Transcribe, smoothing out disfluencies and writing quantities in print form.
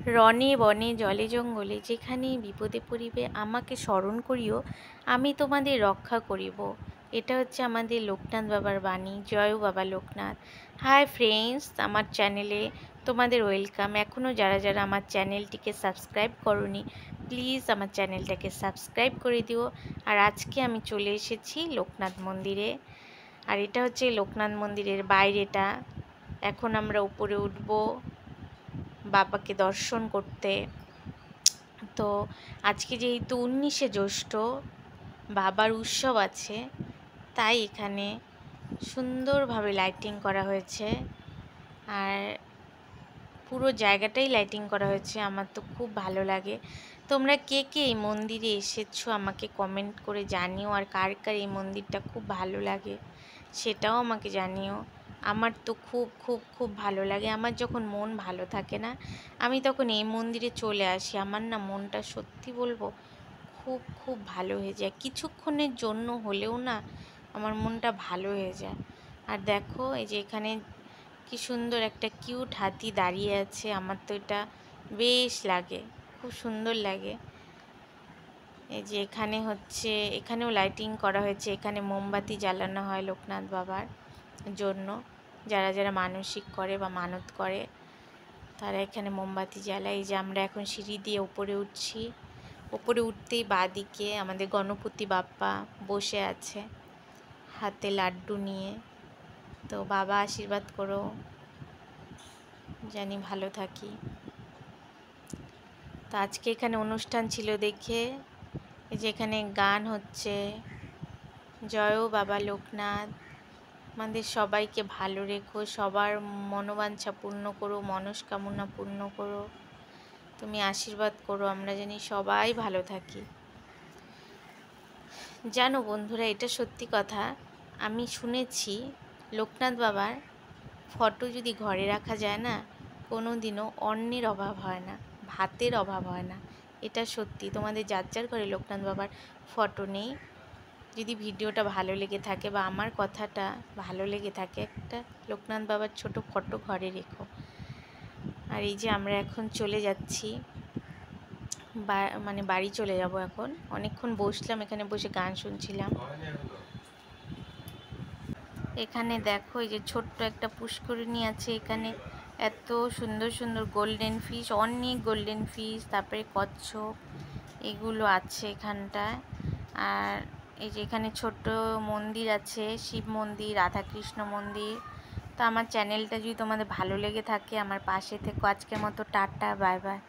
রণে বনে জলে জঙ্গলে যেখানেই বিপদে পড়িবে আমাকে স্মরণ করিও, আমি তোমাদের রক্ষা করিব। এটা হচ্ছে আমাদের লোকনাথ বাবার বাণী। জয় বাবা লোকনাথ। হাই ফ্রেন্ডস, আমার চ্যানেলে তোমাদের ওয়েলকাম। এখনও যারা যারা আমার চ্যানেলটিকে সাবস্ক্রাইব করোনি, প্লিজ আমার চ্যানেলটাকে সাবস্ক্রাইব করে দিও। আর আজকে আমি চলে এসেছি লোকনাথ মন্দিরে। আর এটা হচ্ছে লোকনাথ মন্দিরের বাইরেটা। এখন আমরা উপরে উঠবো বাবাকে দর্শন করতে। তো আজকে যেহেতু 19শে জ্যৈষ্ঠ, বাবার উৎসব আছে, তাই এখানে সুন্দরভাবে লাইটিং করা হয়েছে। আর পুরো জায়গাটাই লাইটিং করা হয়েছে। আমার তো খুব ভালো লাগে। তোমরা কে কে এই মন্দিরে এসেছো আমাকে কমেন্ট করে জানিও। আর কার কার এই মন্দিরটা খুব ভালো লাগে সেটাও আমাকে জানিও। আমার তো খুব খুব খুব ভালো লাগে। আমার যখন মন ভালো থাকে না, আমি তখন এই মন্দিরে চলে আসি। আমার না মনটা সত্যি বলবো খুব খুব ভালো হয়ে যায়। কিছুক্ষণের জন্য হলেও না আমার মনটা ভালো হয়ে যায়। আর দেখো এই যে এখানে কি সুন্দর একটা কিউট হাতি দাঁড়িয়ে আছে। আমার তো এটা বেশ লাগে, খুব সুন্দর লাগে। এই যে এখানে হচ্ছে, এখানেও লাইটিং করা হয়েছে। এখানে মোমবাতি জ্বালানো হয় লোকনাথ বাবার জন্য। যারা যারা মানসিক করে বা মানত করে তারা এখানে মোমবাতি জ্বালায়। এই যে আমরা এখন সিঁড়ি দিয়ে উপরে উঠছি। উপরে উঠতেই বাঁদিকে আমাদের গণপতি বাপ্পা বসে আছে হাতে লাড্ডু নিয়ে। তো বাবা আশীর্বাদ করো, জানি ভালো থাকি। তো আজকে এখানে অনুষ্ঠান ছিল দেখে এই যে এখানে গান হচ্ছে। জয় বাবা লোকনাথ, আমাদের সবাইকে ভালো রেখো, সবার মনোবাঞ্ছা পূর্ণ করো, মনস্কামনা পূর্ণ করো। তুমি আশীর্বাদ করো, আমরা জানি সবাই ভালো থাকি। জানো বন্ধুরা, এটা সত্যি কথা। আমি শুনেছি লোকনাথ বাবার ফটো যদি ঘরে রাখা যায় না, কোনো দিনও অন্নের অভাব হয় না, ভাতের অভাব হয় না। এটা সত্যি। তোমাদের যার যার ঘরে লোকনাথ বাবার ফটো নেই, যদি ভিডিওটা ভালো লেগে থাকে বা আমার কথাটা ভালো লেগে থাকে, একটা লোকনাথ বাবার ছোট ফটো ঘরে রেখো। আর এই যে আমরা এখন চলে যাচ্ছি, মানে বাড়ি চলে যাব এখন। অনেকক্ষণ বসলাম এখানে, বসে গান শুনছিলাম। এখানে দেখো এই যে ছোট্ট একটা পুষ্করিণী আছে। এখানে এত সুন্দর সুন্দর গোল্ডেন ফিশ, অনেক গোল্ডেন ফিশ, তারপরে কচ্ছপ, এগুলো আছে এখানটায়। আর এই যে এখানে ছোট্ট মন্দির আছে, শিব মন্দির, রাধাকৃষ্ণ মন্দির। তো আমার চ্যানেলটা যদি তোমাদের ভালো লেগে থাকে, আমার পাশে থেকো। আজকের মতো টাটা, বাই বাই।